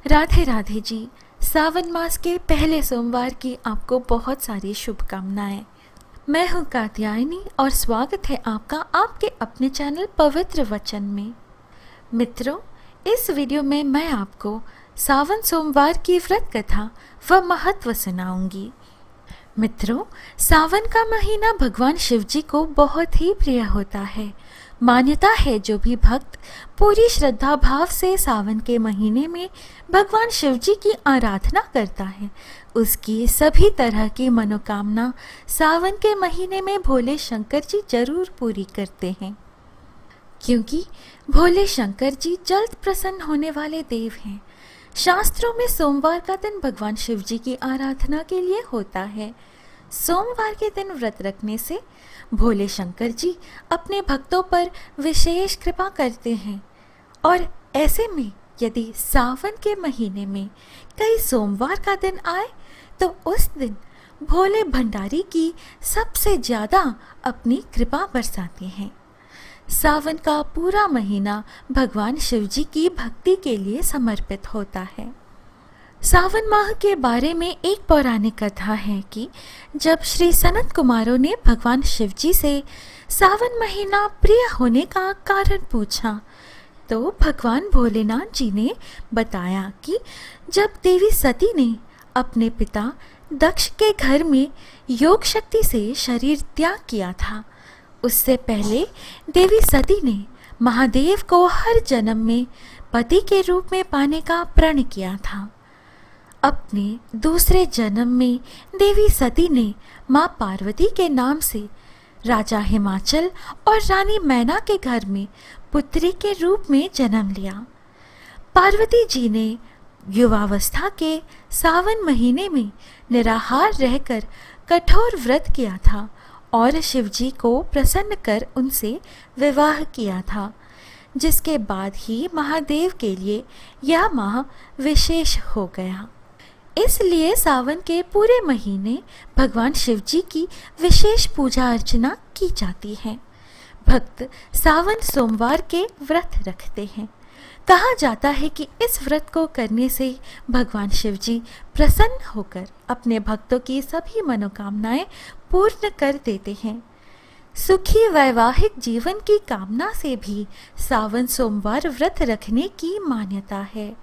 राधे राधे जी। सावन मास के पहले सोमवार की आपको बहुत सारी शुभकामनाएं। मैं हूं कात्यायनी और स्वागत है आपका आपके अपने चैनल पवित्र वचन में। मित्रों, इस वीडियो में मैं आपको सावन सोमवार की व्रत कथा व महत्व सुनाऊंगी। मित्रों, सावन का महीना भगवान शिव जी को बहुत ही प्रिय होता है। मान्यता है जो भी भक्त पूरी श्रद्धा भाव से सावन के महीने में भगवान शिव जी की आराधना करता है, उसकी सभी तरह की मनोकामना सावन के महीने में भोले शंकर जी जरूर पूरी करते हैं, क्योंकि भोले शंकर जी जल्द प्रसन्न होने वाले देव हैं। शास्त्रों में सोमवार का दिन भगवान शिव जी की आराधना के लिए होता है। सोमवार के दिन व्रत रखने से भोले शंकर जी अपने भक्तों पर विशेष कृपा करते हैं, और ऐसे में यदि सावन के महीने में कई सोमवार का दिन आए तो उस दिन भोले भंडारी की सबसे ज़्यादा अपनी कृपा बरसाते हैं। सावन का पूरा महीना भगवान शिव जी की भक्ति के लिए समर्पित होता है। सावन माह के बारे में एक पौराणिक कथा है कि जब श्री सनत कुमारों ने भगवान शिव जी से सावन महीना प्रिय होने का कारण पूछा, तो भगवान भोलेनाथ जी ने बताया कि जब देवी सती ने अपने पिता दक्ष के घर में योग शक्ति से शरीर त्याग किया था, उससे पहले देवी सती ने महादेव को हर जन्म में पति के रूप में पाने का प्रण किया था। अपने दूसरे जन्म में देवी सती ने माँ पार्वती के नाम से राजा हिमाचल और रानी मैना के घर में पुत्री के रूप में जन्म लिया। पार्वती जी ने युवावस्था के सावन महीने में निराहार रहकर कठोर व्रत किया था और शिव जी को प्रसन्न कर उनसे विवाह किया था, जिसके बाद ही महादेव के लिए यह माह विशेष हो गया। इसलिए सावन के पूरे महीने भगवान शिव जी की विशेष पूजा अर्चना की जाती है। भक्त सावन सोमवार के व्रत रखते हैं। कहा जाता है कि इस व्रत को करने से भगवान शिव जी प्रसन्न होकर अपने भक्तों की सभी मनोकामनाएं पूर्ण कर देते हैं। सुखी वैवाहिक जीवन की कामना से भी सावन सोमवार व्रत रखने की मान्यता है।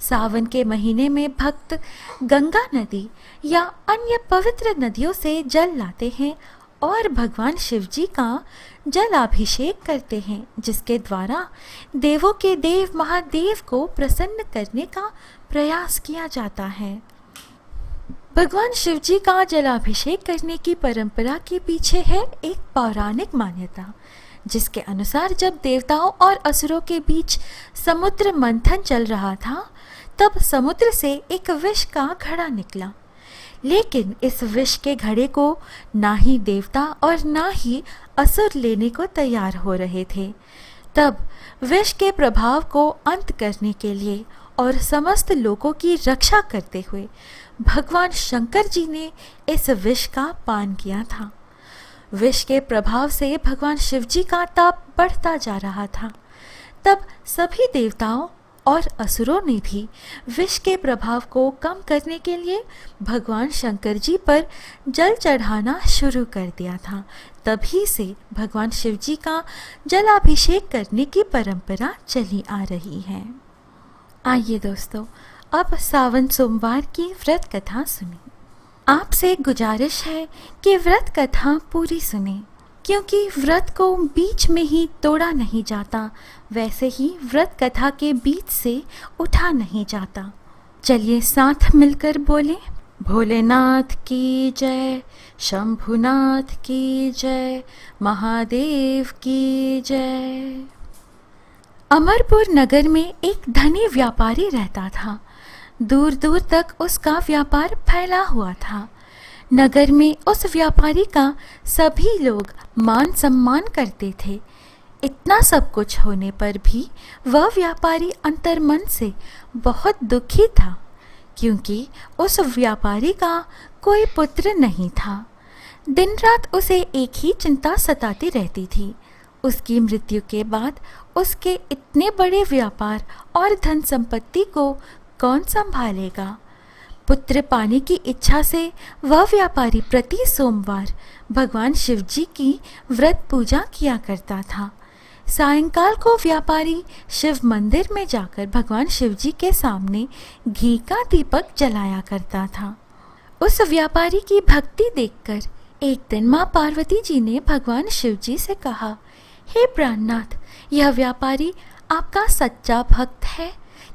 सावन के महीने में भक्त गंगा नदी या अन्य पवित्र नदियों से जल लाते हैं और भगवान शिव जी का जलाभिषेक करते हैं, जिसके द्वारा देवों के देव महादेव को प्रसन्न करने का प्रयास किया जाता है। भगवान शिव जी का जलाभिषेक करने की परंपरा के पीछे है एक पौराणिक मान्यता, जिसके अनुसार जब देवताओं और असुरों के बीच समुद्र मंथन चल रहा था, तब समुद्र से एक विष का घड़ा निकला। लेकिन इस विष के घड़े को ना ही देवता और ना ही असुर लेने को तैयार हो रहे थे। तब विष के प्रभाव को अंत करने के लिए और समस्त लोगों की रक्षा करते हुए भगवान शंकर जी ने इस विष का पान किया था। विष के प्रभाव से भगवान शिव जी का ताप बढ़ता जा रहा था। तब सभी देवताओं और असुरों ने भी विष के प्रभाव को कम करने के लिए भगवान शंकर जी पर जल चढ़ाना शुरू कर दिया था। तभी से भगवान शिव जी का जलाभिषेक करने की परंपरा चली आ रही है। आइए दोस्तों, अब सावन सोमवार की व्रत कथा सुनिए। आपसे गुजारिश है कि व्रत कथा पूरी सुने, क्योंकि व्रत को बीच में ही तोड़ा नहीं जाता, वैसे ही व्रत कथा के बीच से उठा नहीं जाता। चलिए साथ मिलकर बोलें, भोलेनाथ की जय, शंभुनाथ की जय, महादेव की जय। अमरपुर नगर में एक धनी व्यापारी रहता था। दूर दूर तक उसका व्यापार फैला हुआ था। नगर में उस व्यापारी का सभी लोग मान सम्मान करते थे। इतना सब कुछ होने पर भी वह व्यापारी अंतर्मन से बहुत दुखी था, क्योंकि उस व्यापारी का कोई पुत्र नहीं था। दिन रात उसे एक ही चिंता सताती रहती थी। उसकी मृत्यु के बाद उसके इतने बड़े व्यापार और धन संपत्ति को कौन संभालेगा। पुत्र पाने की इच्छा से वह व्यापारी प्रति सोमवार भगवान शिव जी की व्रत पूजा किया करता था। सायंकाल को व्यापारी शिव मंदिर में जाकर भगवान शिव जी के सामने घी का दीपक जलाया करता था। उस व्यापारी की भक्ति देखकर एक दिन माँ पार्वती जी ने भगवान शिव जी से कहा, हे प्राणनाथ, यह व्यापारी आपका सच्चा भक्त है।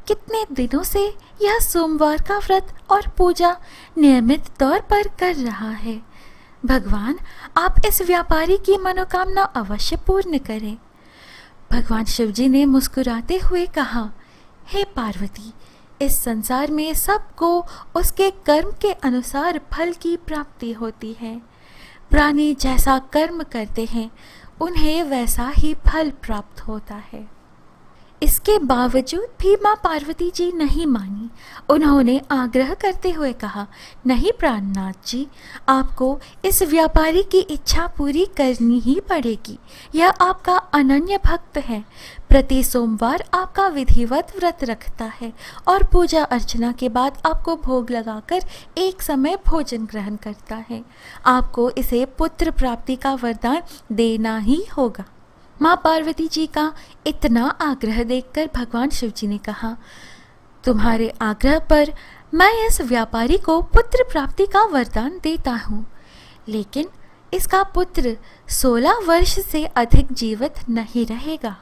कितने दिनों से यह सोमवार का व्रत और पूजा नियमित तौर पर कर रहा है। भगवान, आप इस व्यापारी की मनोकामना अवश्य पूर्ण करें। भगवान शिव जी ने मुस्कुराते हुए कहा, हे पार्वती, इस संसार में सबको उसके कर्म के अनुसार फल की प्राप्ति होती है। प्राणी जैसा कर्म करते हैं उन्हें वैसा ही फल प्राप्त होता है। इसके बावजूद भी माँ पार्वती जी नहीं मानी। उन्होंने आग्रह करते हुए कहा, नहीं प्राणनाथ जी, आपको इस व्यापारी की इच्छा पूरी करनी ही पड़ेगी। यह आपका अनन्य भक्त है। प्रति सोमवार आपका विधिवत व्रत रखता है और पूजा अर्चना के बाद आपको भोग लगाकर एक समय भोजन ग्रहण करता है। आपको इसे पुत्र प्राप्ति का वरदान देना ही होगा। माँ पार्वती जी का इतना आग्रह देखकर भगवान शिव जी ने कहा, तुम्हारे आग्रह पर मैं इस व्यापारी को पुत्र प्राप्ति का वरदान देता हूँ, लेकिन इसका पुत्र 16 वर्ष से अधिक जीवित नहीं रहेगा।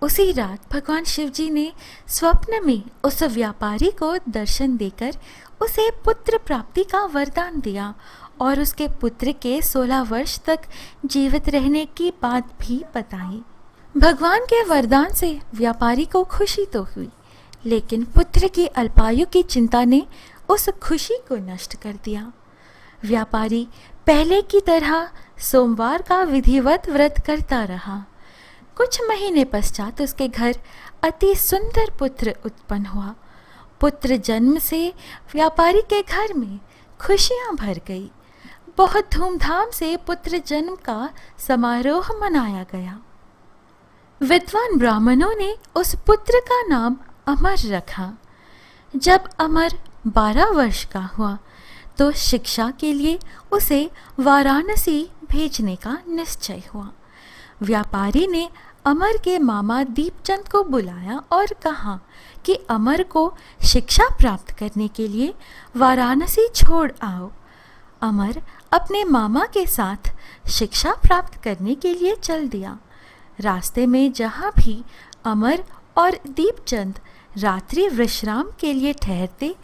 उसी रात भगवान शिव जी ने स्वप्न में उस व्यापारी को दर्शन देकर उसे पुत्र प्राप्ति का वरदान दिया और उसके पुत्र के 16 वर्ष तक जीवित रहने की बात भी बताई। भगवान के वरदान से व्यापारी को खुशी तो हुई, लेकिन पुत्र की अल्पायु की चिंता ने उस खुशी को नष्ट कर दिया। व्यापारी पहले की तरह सोमवार का विधिवत व्रत करता रहा। कुछ महीने पश्चात उसके घर अति सुंदर पुत्र उत्पन्न हुआ। पुत्र जन्म से व्यापारी के घर में खुशियां भर गई। बहुत धूमधाम से पुत्र जन्म का समारोह मनाया गया। विद्वान ब्राह्मणों ने उस पुत्र का नाम अमर रखा। जब अमर 12 वर्ष का हुआ तो शिक्षा के लिए उसे वाराणसी भेजने का निश्चय हुआ। व्यापारी ने अमर के मामा दीपचंद को बुलाया और कहा कि अमर को शिक्षा प्राप्त करने के लिए वाराणसी छोड़ आओ। अमर अपने मामा के साथ शिक्षा प्राप्त करने के लिए चल दिया। रास्ते में जहाँ भी अमर और दीपचंद रात्रि विश्राम के लिए ठहरते,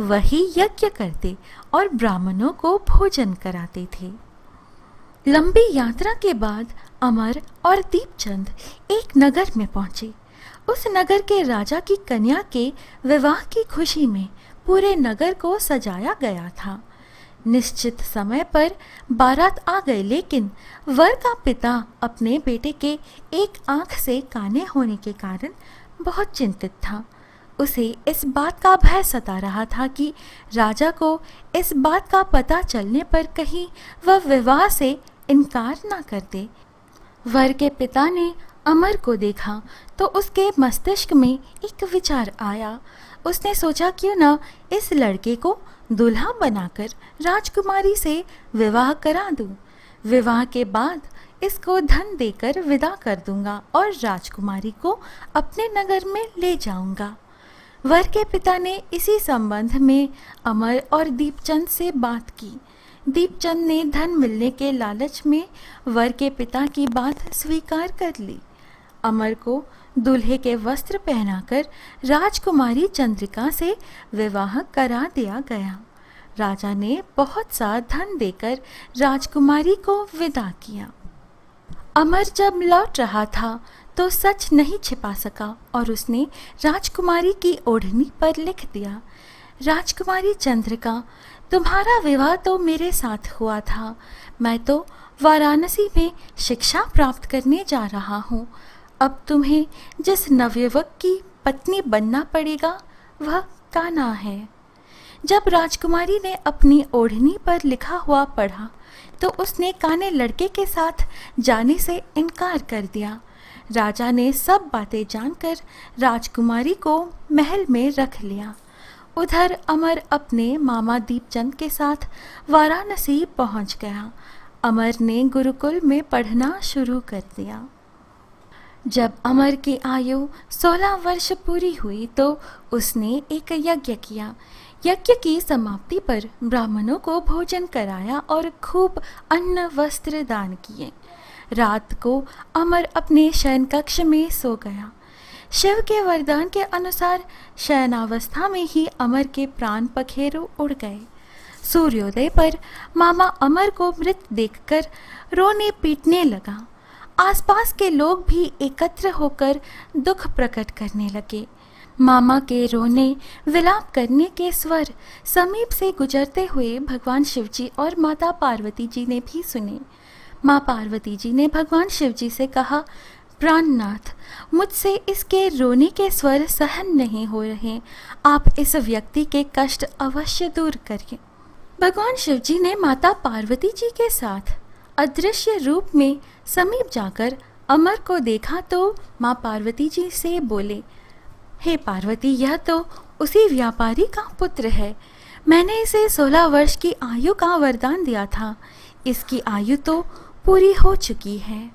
वही यज्ञ करते और ब्राह्मणों को भोजन कराते थे। लंबी यात्रा के बाद अमर और दीपचंद एक नगर में पहुंचे। उस नगर के राजा की कन्या के विवाह की खुशी में पूरे नगर को सजाया गया था। निश्चित समय पर बारात आ गई, लेकिन वर का पिता अपने बेटे के एक आंख से काने होने के कारण बहुत चिंतित था। उसे इस बात का भय सता रहा था कि राजा को इस बात का पता चलने पर कहीं वह विवाह से इनकार ना कर दे। वर के पिता ने अमर को देखा तो उसके मस्तिष्क में एक विचार आया। उसने सोचा, क्यों ना इस लड़के को दूल्हा बनाकर राजकुमारी से विवाह करा दूं। विवाह के बाद इसको धन देकर विदा कर दूंगा और राजकुमारी को अपने नगर में ले जाऊंगा। वर के पिता ने इसी संबंध में अमर और दीपचंद से बात की। दीपचंद ने धन मिलने के लालच में वर के पिता की बात स्वीकार कर ली। अमर को दूल्हे के वस्त्र पहनाकर राजकुमारी चंद्रिका से विवाह करा दिया गया। राजा ने बहुत सा धन देकर राजकुमारी को विदा किया। अमर जब लौट रहा था तो सच नहीं छिपा सका और उसने राजकुमारी की ओढ़नी पर लिख दिया, राजकुमारी चंद्रिका, तुम्हारा विवाह तो मेरे साथ हुआ था। मैं तो वाराणसी में शिक्षा प्राप्त करने जा रहा हूँ। अब तुम्हें जिस नवयुवक की पत्नी बनना पड़ेगा वह कान्हा है। जब राजकुमारी ने अपनी ओढ़नी पर लिखा हुआ पढ़ा तो उसने काने लड़के के साथ जाने से इनकार कर दिया। राजा ने सब बातें जानकर राजकुमारी को महल में रख लिया। उधर अमर अपने मामा दीपचंद के साथ वाराणसी पहुंच गया। अमर ने गुरुकुल में पढ़ना शुरू कर दिया। जब अमर की आयु 16 वर्ष पूरी हुई तो उसने एक यज्ञ किया। यज्ञ की समाप्ति पर ब्राह्मणों को भोजन कराया और खूब अन्न वस्त्र दान किए। रात को अमर अपने शयन कक्ष में सो गया। शिव के वरदान के अनुसार शयनावस्था में ही अमर के प्राण पखेरु उड़ गए। सूर्योदय पर मामा अमर को मृत देखकर रोने पीटने लगा। आसपास के लोग भी एकत्र होकर दुख प्रकट करने लगे। मामा के रोने विलाप करने के स्वर समीप से गुजरते हुए भगवान शिवजी और माता पार्वती जी ने भी सुने। माँ पार्वती जी ने भगवान शिवजी से कहा, प्राणनाथ, मुझसे इसके रोने के स्वर सहन नहीं हो रहे, आप इस व्यक्ति के कष्ट अवश्य दूर करिए। भगवान शिवजी ने माता पार्वती जी के साथ अदृश्य रूप में समीप जाकर अमर को देखा तो माँ पार्वती जी से बोले, हे पार्वती, यह तो उसी व्यापारी का पुत्र है। मैंने इसे 16 वर्ष की आयु का वरदान दिया था। इसकी आयु तो पूरी हो चुकी है।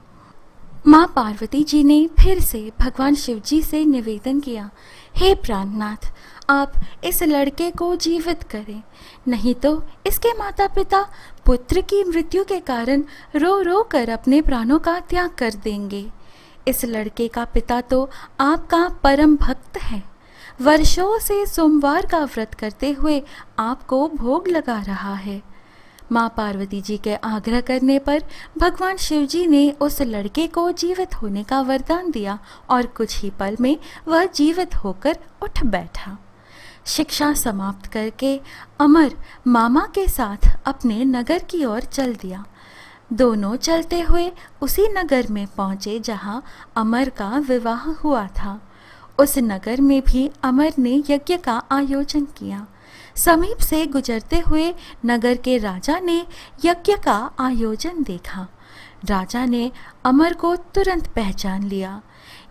माँ पार्वती जी ने फिर से भगवान शिवजी से निवेदन किया, हे प्राणनाथ, आप इस लड़के को जीवित करें, नहीं तो इसके माता पिता पुत्र की मृत्यु के कारण रो रो कर अपने प्राणों का त्याग कर देंगे। इस लड़के का पिता तो आपका परम भक्त है। वर्षों से सोमवार का व्रत करते हुए आपको भोग लगा रहा है। माँ पार्वती जी के आग्रह करने पर भगवान शिवजी ने उस लड़के को जीवित होने का वरदान दिया और कुछ ही पल में वह जीवित होकर उठ बैठा। शिक्षा समाप्त करके अमर मामा के साथ अपने नगर की ओर चल दिया। दोनों चलते हुए उसी नगर में पहुंचे जहां अमर का विवाह हुआ था। उस नगर में भी अमर ने यज्ञ का आयोजन किया। समीप से गुजरते हुए नगर के राजा ने यज्ञ का आयोजन देखा। राजा ने अमर को तुरंत पहचान लिया।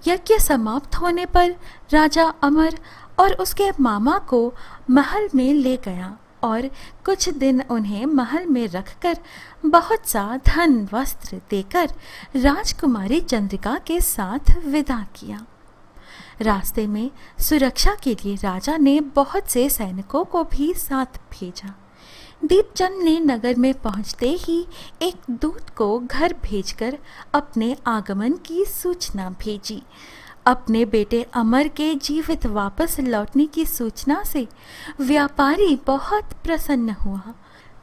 यज्ञ समाप्त होने पर राजा अमर और उसके मामा को महल में ले गया और कुछ दिन उन्हें महल में रखकर बहुत सा धन वस्त्र देकर राजकुमारी चंद्रिका के साथ विदा किया। रास्ते में सुरक्षा के लिए राजा ने बहुत से सैनिकों को भी साथ भेजा। दीपचंद ने नगर में पहुंचते ही एक दूत को घर भेजकर अपने आगमन की सूचना भेजी। अपने बेटे अमर के जीवित वापस लौटने की सूचना से व्यापारी बहुत प्रसन्न हुआ।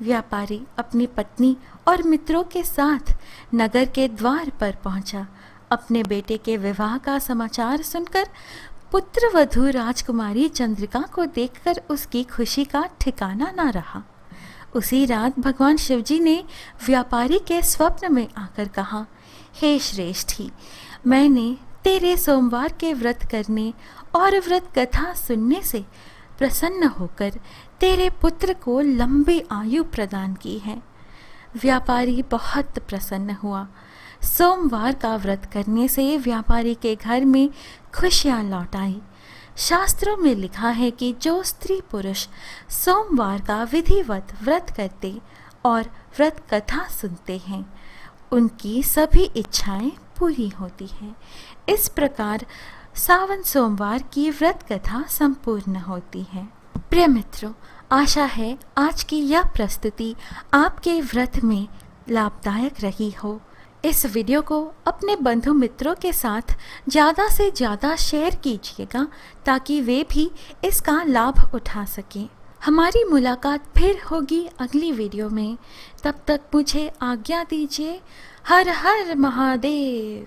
व्यापारी अपनी पत्नी और मित्रों के साथ नगर के द्वार पर पहुंचा। अपने बेटे के विवाह का समाचार सुनकर पुत्रवधू राजकुमारी चंद्रिका को देखकर उसकी खुशी का ठिकाना न रहा। उसी रात भगवान शिवजी ने व्यापारी के स्वप्न में आकर कहा, हे श्रेष्ठी, मैंने तेरे सोमवार के व्रत करने और व्रत कथा सुनने से प्रसन्न होकर तेरे पुत्र को लंबी आयु प्रदान की है। व्यापारी बहुत प्रसन्न हुआ। सोमवार का व्रत करने से व्यापारी के घर में खुशियाँ लौट आई। शास्त्रों में लिखा है कि जो स्त्री पुरुष सोमवार का विधिवत व्रत करते और व्रत कथा सुनते हैं, उनकी सभी इच्छाएं पूरी होती हैं। इस प्रकार सावन सोमवार की व्रत कथा संपूर्ण होती है। प्रिय मित्रों, आशा है आज की यह प्रस्तुति आपके व्रत में लाभदायक रही हो। इस वीडियो को अपने बंधु मित्रों के साथ ज़्यादा से ज़्यादा शेयर कीजिएगा ताकि वे भी इसका लाभ उठा सकें। हमारी मुलाकात फिर होगी अगली वीडियो में। तब तक मुझे आज्ञा दीजिए। हर हर महादेव।